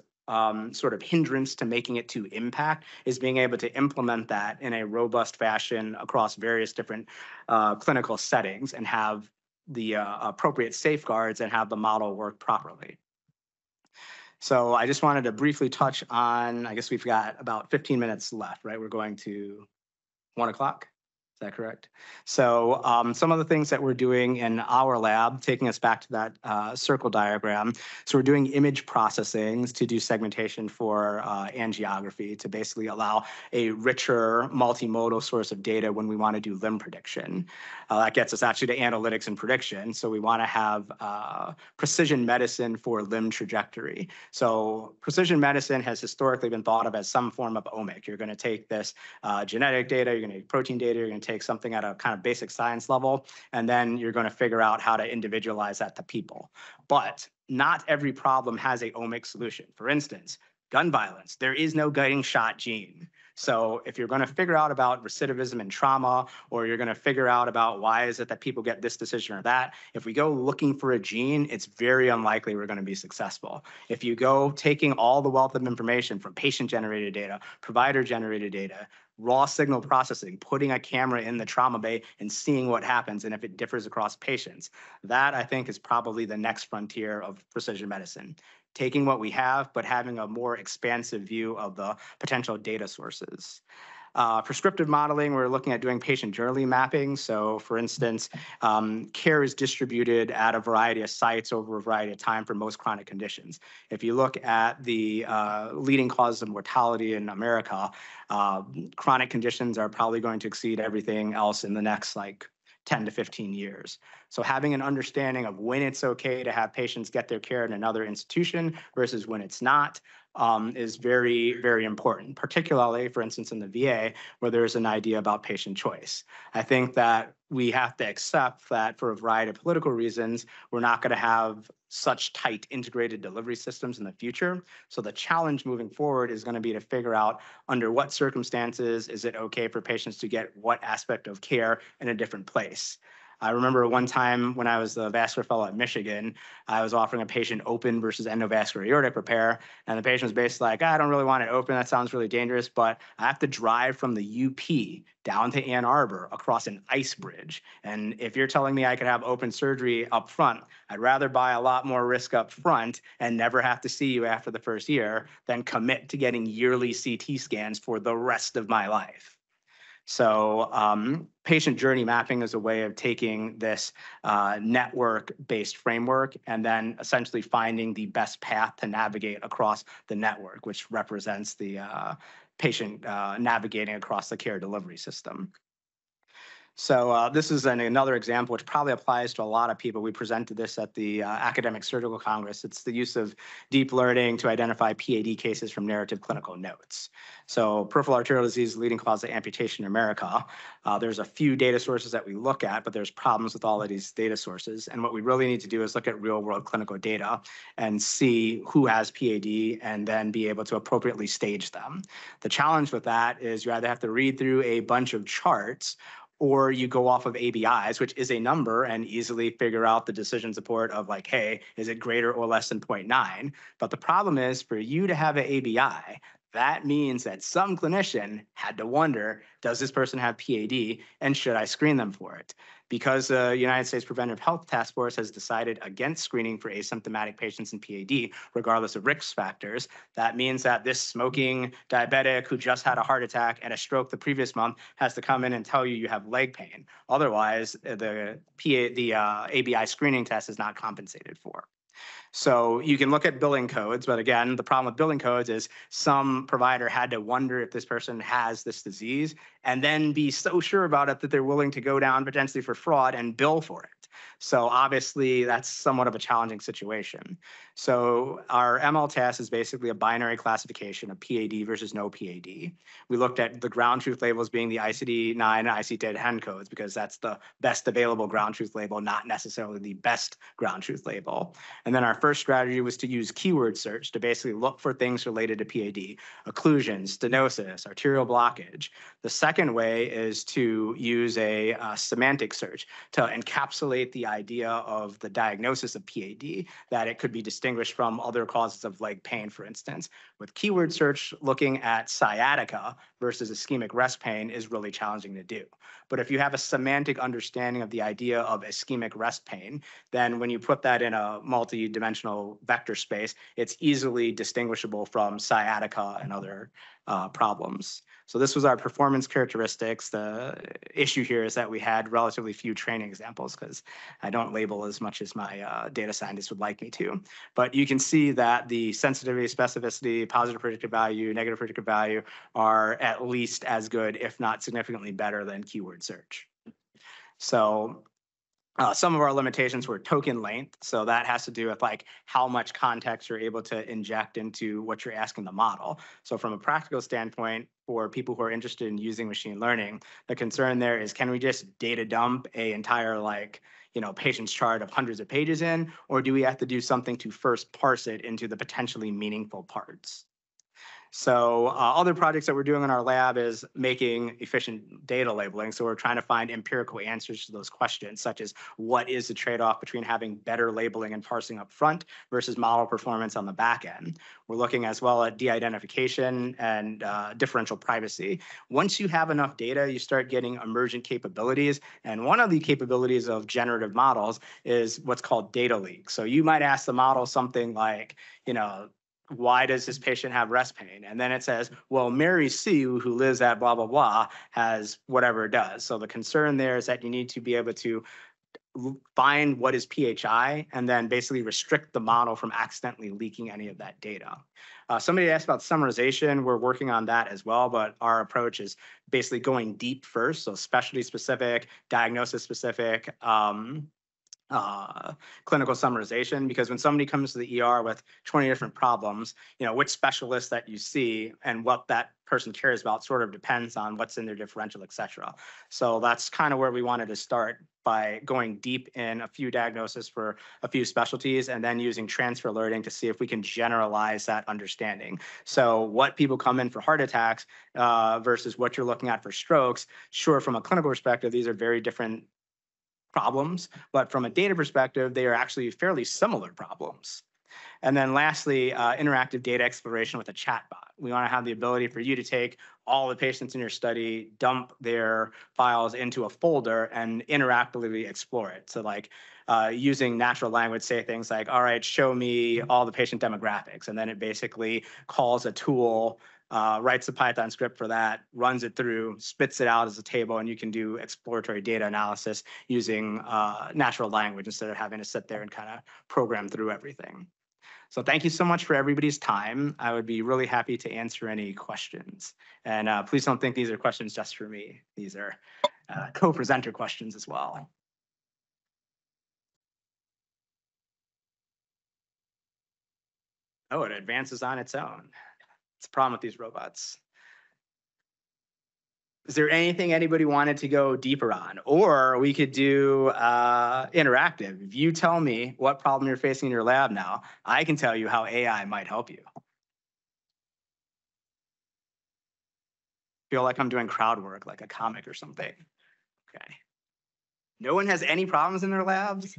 [SPEAKER 3] sort of hindrance to making it to impact is being able to implement that in a robust fashion across various different clinical settings and have the appropriate safeguards and have the model work properly. So I just wanted to briefly touch on, I guess we've got about 15 minutes left, right? We're going to 1 o'clock. Is that correct? So some of the things that we're doing in our lab, taking us back to that circle diagram. So we're doing image processing to do segmentation for angiography to basically allow a richer multimodal source of data when we want to do limb prediction. That gets us actually to analytics and prediction. So we want to have precision medicine for limb trajectory. So precision medicine has historically been thought of as some form of omic. You're going to take this genetic data, you're going to take protein data, you're going to take something at a kind of basic science level, and then you're going to figure out how to individualize that to people. But not every problem has a omic solution. For instance, gun violence, there is no getting shot gene. So if you're going to figure out about recidivism and trauma, or you're going to figure out about why is it that people get this decision or that, if we go looking for a gene, it's very unlikely we're going to be successful. If you go taking all the wealth of information from patient-generated data, provider-generated data, raw signal processing, putting a camera in the trauma bay and seeing what happens and if it differs across patients, that I think is probably the next frontier of precision medicine. Taking what we have, but having a more expansive view of the potential data sources. Prescriptive modeling, we're looking at doing patient journey mapping. So for instance, care is distributed at a variety of sites over a variety of time for most chronic conditions. If you look at the leading causes of mortality in America, chronic conditions are probably going to exceed everything else in the next 10 to 15 years. So having an understanding of when it's okay to have patients get their care in another institution versus when it's not is very, very important, particularly, for instance, in the VA, where there's an idea about patient choice. I think that we have to accept that for a variety of political reasons, we're not going to have such tight integrated delivery systems in the future. So the challenge moving forward is going to be to figure out under what circumstances is it okay for patients to get what aspect of care in a different place. I remember one time when I was the vascular fellow at Michigan, I was offering a patient open versus endovascular aortic repair. And the patient was basically like, I don't really want it open. That sounds really dangerous, but I have to drive from the UP down to Ann Arbor across an ice bridge. And if you're telling me I could have open surgery up front, I'd rather buy a lot more risk up front and never have to see you after the first year than commit to getting yearly CT scans for the rest of my life. So patient journey mapping is a way of taking this network-based framework and then essentially finding the best path to navigate across the network, which represents the patient navigating across the care delivery system. So this is another example which probably applies to a lot of people. We presented this at the Academic Surgical Congress. It's the use of deep learning to identify PAD cases from narrative clinical notes. So peripheral arterial disease is the leading cause of amputation in America. There's a few data sources that we look at, but there's problems with all of these data sources. And what we really need to do is look at real world clinical data and see who has PAD and then be able to appropriately stage them. The challenge with that is you either have to read through a bunch of charts or you go off of ABIs, which is a number, and easily figure out the decision support of like, hey, is it greater or less than 0.9? But the problem is for you to have an ABI, that means that some clinician had to wonder, does this person have PAD and should I screen them for it? Because the United States Preventive Health Task Force has decided against screening for asymptomatic patients in PAD, regardless of risk factors, that means that this smoking diabetic who just had a heart attack and a stroke the previous month has to come in and tell you you have leg pain. Otherwise, the ABI screening test is not compensated for. So you can look at billing codes, but again, the problem with billing codes is some provider had to wonder if this person has this disease and then be so sure about it that they're willing to go down potentially for fraud and bill for it. So obviously that's somewhat of a challenging situation. So our ML test is basically a binary classification of PAD versus no PAD. We looked at the ground truth labels being the ICD-9 and ICD-10 codes because that's the best available ground truth label, not necessarily the best ground truth label. And then our first strategy was to use keyword search to basically look for things related to PAD, occlusion, stenosis, arterial blockage. The second way is to use a semantic search to encapsulate the idea of the diagnosis of PAD, that it could be distinguished from other causes of leg pain, for instance. With keyword search, looking at sciatica versus ischemic rest pain is really challenging to do. But if you have a semantic understanding of the idea of ischemic rest pain, then when you put that in a multi-dimensional vector space, it's easily distinguishable from sciatica and other problems. So this was our performance characteristics. The issue here is that we had relatively few training examples because I don't label as much as my data scientists would like me to. But you can see that the sensitivity, specificity, positive predictive value, negative predictive value are at least as good, if not significantly better than keyword search. So some of our limitations were token length. So that has to do with like how much context you're able to inject into what you're asking the model. So from a practical standpoint, for people who are interested in using machine learning, the concern there is, can we just data dump a entire patient's chart of hundreds of pages in, or do we have to do something to first parse it into the potentially meaningful parts? So other projects that we're doing in our lab is making efficient data labeling. So we're trying to find empirical answers to those questions, such as what is the trade-off between having better labeling and parsing up front versus model performance on the back end. We're looking as well at de-identification and differential privacy. Once you have enough data, you start getting emergent capabilities. And one of the capabilities of generative models is what's called data leak. So you might ask the model something like, why does this patient have rest pain? And then it says, well, Mary Sue, who lives at blah, blah, blah, has whatever it does. So the concern there is that you need to be able to find what is PHI and then basically restrict the model from accidentally leaking any of that data. Somebody asked about summarization. We're working on that as well, but our approach is basically going deep first. So specialty specific, diagnosis specific, clinical summarization, because when somebody comes to the ER with 20 different problems, which specialist that you see and what that person cares about sort of depends on what's in their differential, et cetera. So that's kind of where we wanted to start, by going deep in a few diagnoses for a few specialties and then using transfer learning to see if we can generalize that understanding. So what people come in for heart attacks versus what you're looking at for strokes, sure, from a clinical perspective, these are very different problems, but from a data perspective, they are actually fairly similar problems. And then lastly, interactive data exploration with a chatbot. We want to have the ability for you to take all the patients in your study, dump their files into a folder, and interactively explore it. So like using natural language, say things like, all right, show me all the patient demographics. And then it basically calls a tool, writes a Python script for that, runs it through, spits it out as a table, and you can do exploratory data analysis using natural language instead of having to sit there and kind of program through everything. So thank you so much for everybody's time. I would be really happy to answer any questions. And please don't think these are questions just for me. These are co-presenter questions as well. Oh, it advances on its own. It's a problem with these robots. Is there anything anybody wanted to go deeper on? Or we could do interactive. If you tell me what problem you're facing in your lab now, I can tell you how AI might help you. Feel like I'm doing crowd work, like a comic or something. Okay. No one has any problems in their labs?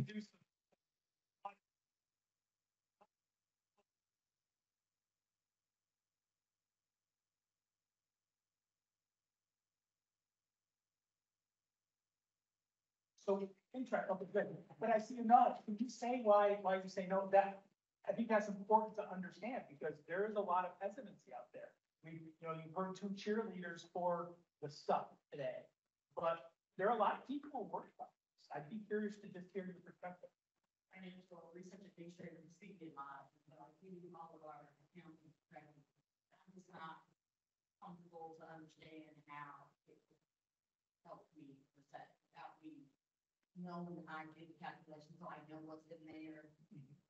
[SPEAKER 1] So interesting. Okay, good. But I see you nod. Can you say why you say no? That I think that's important to understand, because there is a lot of hesitancy out there. You've heard two cheerleaders for the stuff today, but there are a lot of people who work on this. I'd be curious to just hear your perspective.
[SPEAKER 4] My name is research administrator in CDMI, but we do all of our accounting. I'm just not comfortable to understand how it would help me per se, without me knowing I did the calculation, so I know what's in there,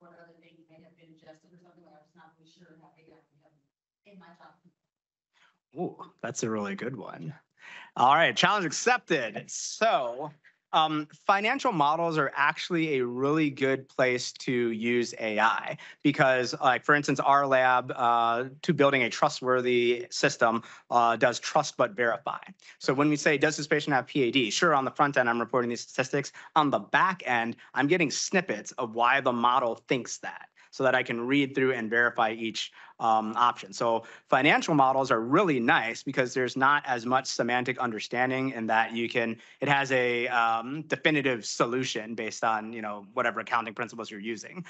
[SPEAKER 4] what other things may have been adjusted or something. I'm just not really sure how they got in my job.
[SPEAKER 3] Ooh, that's a really good one. All right, challenge accepted. So financial models are actually a really good place to use AI, because like, for instance, our lab to building a trustworthy system does trust but verify. So when we say, does this patient have PAD? Sure, on the front end, I'm reporting these statistics. On the back end, I'm getting snippets of why the model thinks that, so that I can read through and verify each option. So financial models are really nice because there's not as much semantic understanding in that it has a definitive solution based on, whatever accounting principles you're using.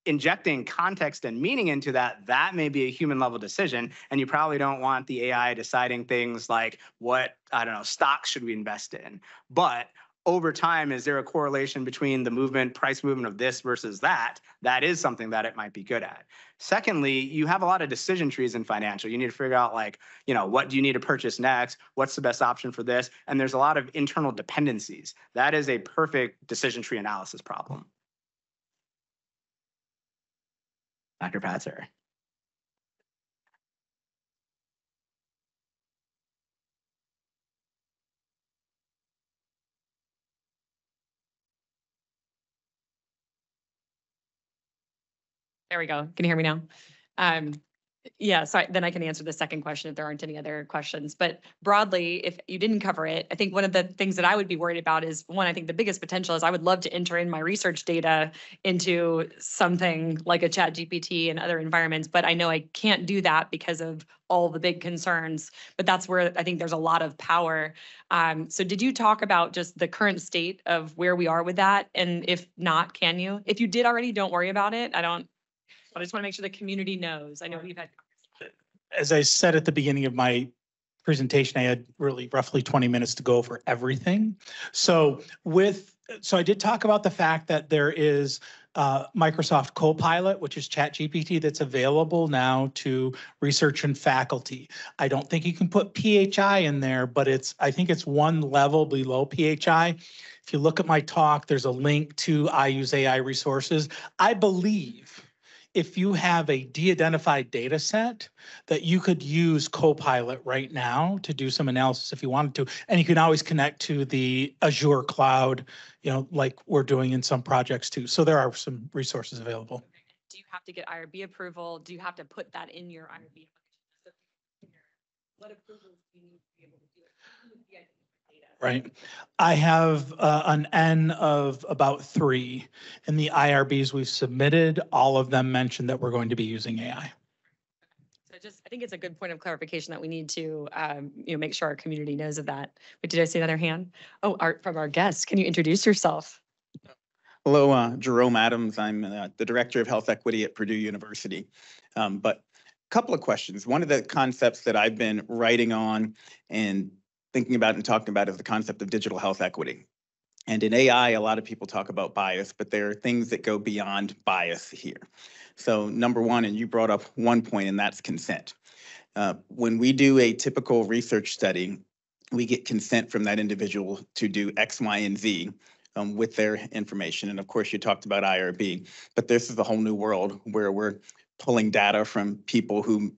[SPEAKER 3] Injecting context and meaning into that may be a human level decision, and you probably don't want the AI deciding things like what, stocks should we invest in. But over time, is there a correlation between the price movement of this versus that? That is something that it might be good at. Secondly, you have a lot of decision trees in financial. You need to figure out what do you need to purchase next? What's the best option for this? And there's a lot of internal dependencies. That is a perfect decision tree analysis problem. Dr. Patzer.
[SPEAKER 5] There we go. Can you hear me now? Yeah, so then I can answer the second question if there aren't any other questions. But broadly, if you didn't cover it, I think one of the things that I would be worried about is, one, I think the biggest potential is I would love to enter in my research data into something like a ChatGPT and other environments, but I know I can't do that because of all the big concerns. But that's where I think there's a lot of power. So did you talk about just the current state of where we are with that? And if not, can you? If you did already, don't worry about it. But I just want to make sure the community knows. I know we've had.
[SPEAKER 1] As I said at the beginning of my presentation, I had really roughly 20 minutes to go over everything. So I did talk about the fact that there is Microsoft Copilot, which is ChatGPT, that's available now to research and faculty. I don't think you can put PHI in there, but I think it's one level below PHI. If you look at my talk, there's a link to I Use AI resources. I believe if you have a de-identified data set, that you could use Copilot right now to do some analysis if you wanted to. And you can always connect to the Azure cloud, like we're doing in some projects too. So there are some resources available.
[SPEAKER 5] Do you have to get IRB approval? Do you have to put that in your IRB? What approvals do you need to be able to do it?
[SPEAKER 1] Right. I have an N of about 3 in the IRBs we've submitted. All of them mentioned that we're going to be using AI.
[SPEAKER 5] So I think it's a good point of clarification that we need to, make sure our community knows of that. But did I see another hand? Oh, from our guest. Can you introduce yourself?
[SPEAKER 6] Hello, Jerome Adams. I'm the Director of Health Equity at Purdue University. But a couple of questions. One of the concepts that I've been writing on and thinking about and talking about is the concept of digital health equity. And in AI, a lot of people talk about bias, but there are things that go beyond bias here. So number one, and you brought up one point, and that's consent. When we do a typical research study, we get consent from that individual to do X, Y, and Z with their information. And of course, you talked about IRB, but this is a whole new world where we're pulling data from people who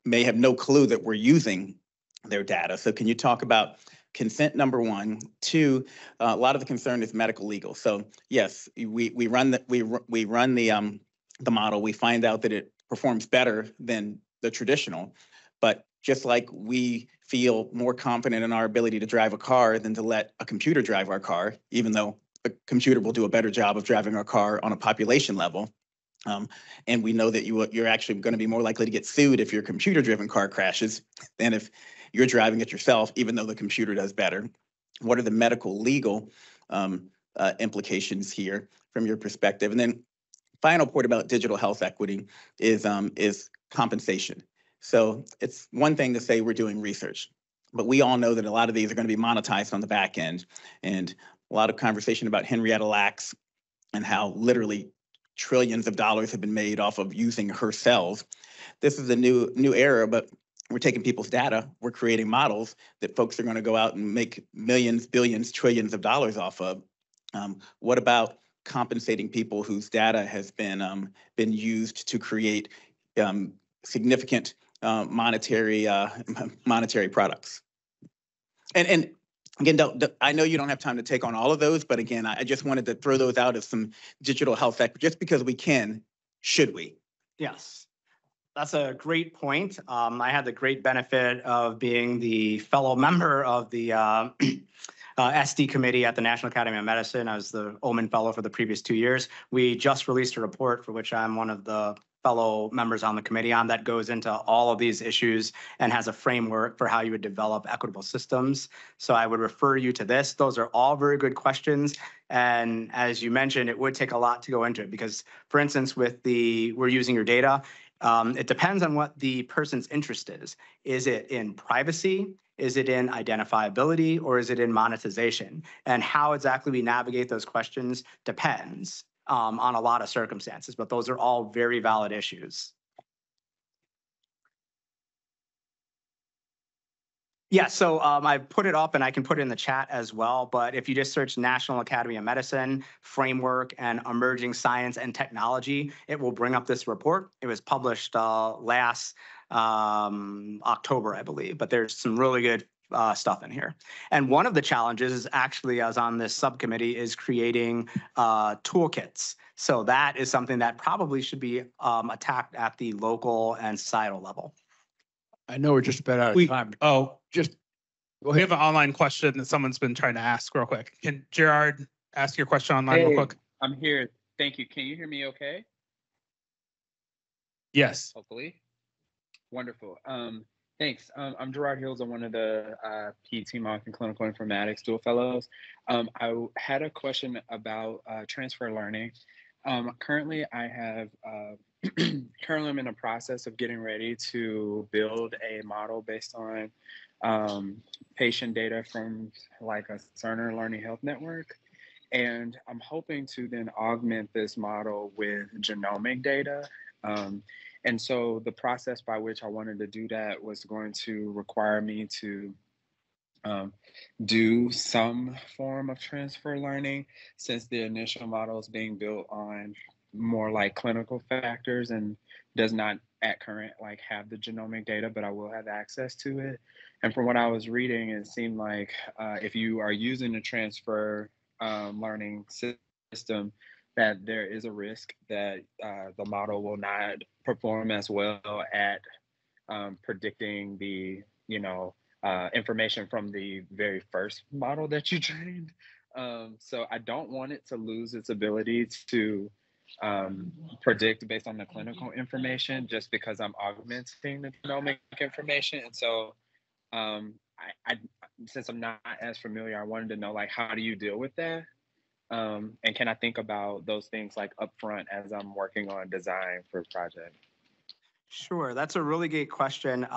[SPEAKER 6] may have no clue that we're using their data. So can you talk about consent, number one? Two, a lot of the concern is medical legal. So yes, we run the model. We find out that it performs better than the traditional, but just like we feel more confident in our ability to drive a car than to let a computer drive our car, even though a computer will do a better job of driving our car on a population level. And we know that you're actually going to be more likely to get sued if your computer-driven car crashes than if you're driving it yourself, even though the computer does better. What are the medical legal implications here from your perspective? And then final point about digital health equity is compensation. So it's one thing to say we're doing research, but we all know that a lot of these are going to be monetized on the back end. And a lot of conversation about Henrietta Lacks and how literally trillions of dollars have been made off of using her cells. This is a new era, but we're taking people's data, we're creating models that folks are going to go out and make millions, billions, trillions of dollars off of. What about compensating people whose data has been used to create significant monetary products? And again, I know you don't have time to take on all of those, but again, I just wanted to throw those out as some digital health equity, just because we can, should we?
[SPEAKER 3] Yes. That's a great point. I had the great benefit of being the fellow member of the SD committee at the National Academy of Medicine. I was the Omen Fellow for the previous 2 years. We just released a report for which I'm one of the fellow members on the committee on that goes into all of these issues and has a framework for how you would develop equitable systems. So I would refer you to this. Those are all very good questions. And as you mentioned, it would take a lot to go into it because, for instance, we're using your data. It depends on what the person's interest is. Is it in privacy? Is it in identifiability? Or is it in monetization? And how exactly we navigate those questions depends on a lot of circumstances, but those are all very valid issues. Yeah, so I put it up and I can put it in the chat as well, but if you just search National Academy of Medicine Framework and Emerging Science and Technology, it will bring up this report. It was published last October, I believe, but there's some really good stuff in here. And one of the challenges is actually, as on this subcommittee, is creating toolkits. So that is something that probably should be attacked at the local and societal level.
[SPEAKER 7] I know we're just about out of time. Oh, just go ahead.
[SPEAKER 8] We have an online question that someone's been trying to ask real quick. Can Gerard ask your question online real quick?
[SPEAKER 9] I'm here. Thank you. Can you hear me okay?
[SPEAKER 8] Yes.
[SPEAKER 9] Hopefully. Wonderful. Thanks. I'm Gerard Hills. I'm one of the PT Mock and Clinical Informatics Dual Fellows. I had a question about transfer learning. Currently, I have currently I'm in the process of getting ready to build a model based on patient data from like a Cerner Learning Health Network. And I'm hoping to then augment this model with genomic data. And so the process by which I wanted to do that was going to require me to do some form of transfer learning, since the initial model is being built on more like clinical factors and does not at current like have the genomic data, but I will have access to it. And from what I was reading, it seemed like if you are using the transfer learning system, that there is a risk that the model will not perform as well at predicting the, information from the very first model that you trained. So I don't want it to lose its ability to predict based on the clinical information, just because I'm augmenting the genomic information. And so I since I'm not as familiar, I wanted to know, like, how do you deal with that? And can I think about those things like upfront as I'm working on design for a project?
[SPEAKER 3] Sure, that's a really great question.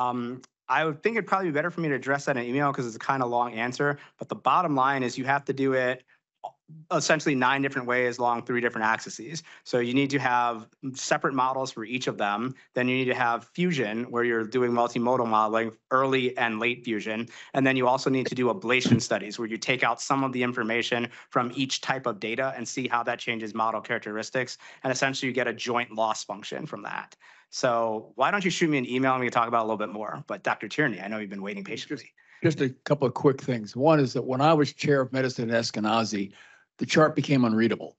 [SPEAKER 3] I would think it'd probably be better for me to address that in an email because it's a kind of long answer. But the bottom line is you have to do it essentially 9 different ways along 3 different axes. So you need to have separate models for each of them. Then you need to have fusion, where you're doing multimodal modeling, early and late fusion. And then you also need to do ablation studies, where you take out some of the information from each type of data and see how that changes model characteristics. And essentially you get a joint loss function from that. So why don't you shoot me an email and we can talk about it a little bit more. But Dr. Tierney, I know you've been waiting patiently.
[SPEAKER 7] Just a couple of quick things. One is that when I was chair of medicine at Eskenazi, the chart became unreadable.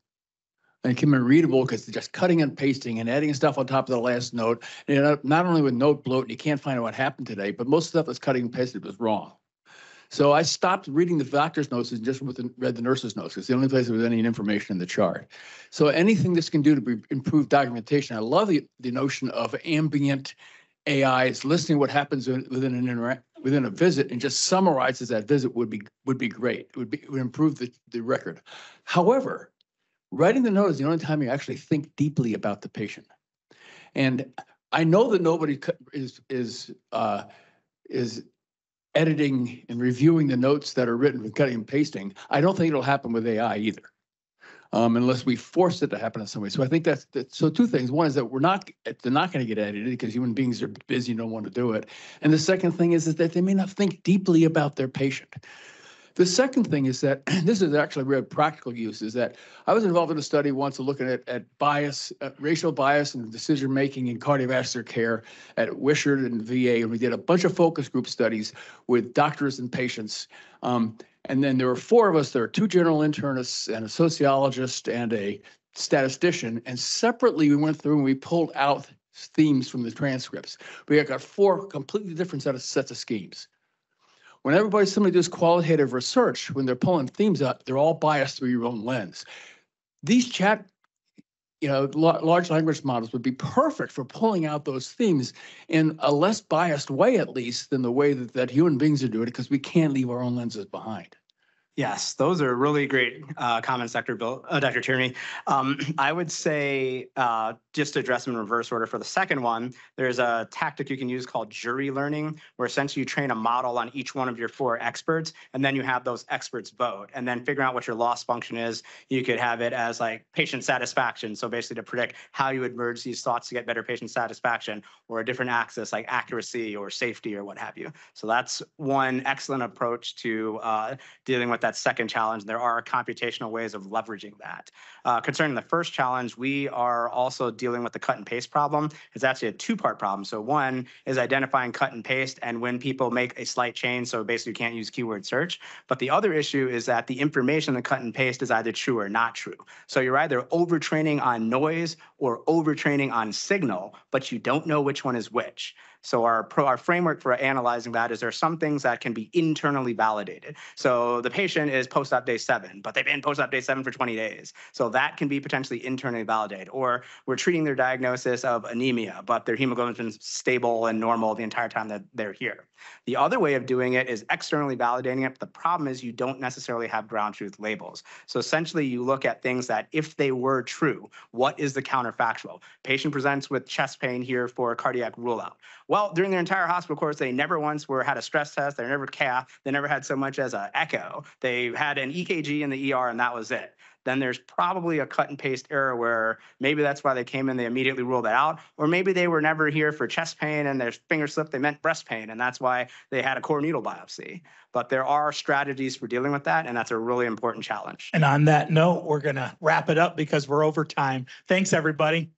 [SPEAKER 7] And it became unreadable because just cutting and pasting and adding stuff on top of the last note, not only with note bloat, and you can't find out what happened today, but most stuff that's cutting and pasted was wrong. So I stopped reading the doctor's notes and just read the nurse's notes. It's the only place there was any information in the chart. So anything this can do to improve documentation, I love the notion of ambient AI. It's listening to what happens within a visit and just summarizes that visit would be great. It would improve the record. However, writing the note is the only time you actually think deeply about the patient. And I know that nobody is editing and reviewing the notes that are written with cutting and pasting. I don't think it'll happen with AI either, unless we force it to happen in some way. So I think that's so 2 things. One is that they're not going to get edited because human beings are busy and don't want to do it. And the second thing is that they may not think deeply about their patient. The second thing is that, this is actually a real practical use, is that I was involved in a study once looking at bias, racial bias and decision-making in cardiovascular care at Wishart and VA, and we did a bunch of focus group studies with doctors and patients. And then there were 4 of us. There were 2 general internists and a sociologist and a statistician. And separately, we went through and we pulled out themes from the transcripts. We got 4 completely different sets of schemes. When somebody does qualitative research, when they're pulling themes out, they're all biased through your own lens. These large language models would be perfect for pulling out those themes in a less biased way, at least, than the way that human beings are doing it, because we can't leave our own lenses behind.
[SPEAKER 3] Yes, those are really great comments, Dr. Tierney. I would say, just to address them in reverse order for the second one, there's a tactic you can use called jury learning, where essentially you train a model on each one of your 4 experts, and then you have those experts vote, and then figure out what your loss function is. You could have it as like patient satisfaction, so basically to predict how you would merge these thoughts to get better patient satisfaction, or a different axis like accuracy or safety or what have you. So that's one excellent approach to dealing with that second challenge. There are computational ways of leveraging that. Concerning the first challenge, we are also dealing with the cut and paste problem. It's actually a 2-part problem. So one is identifying cut and paste and when people make a slight change, so basically you can't use keyword search. But the other issue is that the information in the cut and paste is either true or not true. So you're either overtraining on noise or overtraining on signal, but you don't know which one is which. So our framework for analyzing that is there are some things that can be internally validated. So the patient is post-op day 7, but they've been post-op day 7 for 20 days. So that can be potentially internally validated. Or we're treating their diagnosis of anemia, but their hemoglobin's stable and normal the entire time that they're here. The other way of doing it is externally validating it. But the problem is you don't necessarily have ground truth labels. So essentially you look at things that if they were true, what is the counterfactual? Patient presents with chest pain here for a cardiac rule out. Well, during their entire hospital course, they never once had a stress test. They never cath. They never had so much as an echo. They had an EKG in the ER and that was it. Then there's probably a cut and paste error where maybe that's why they came in, they immediately ruled it out. Or maybe they were never here for chest pain and their finger slipped, they meant breast pain. And that's why they had a core needle biopsy. But there are strategies for dealing with that. And that's a really important challenge.
[SPEAKER 1] And on that note, we're going to wrap it up because we're over time. Thanks, everybody.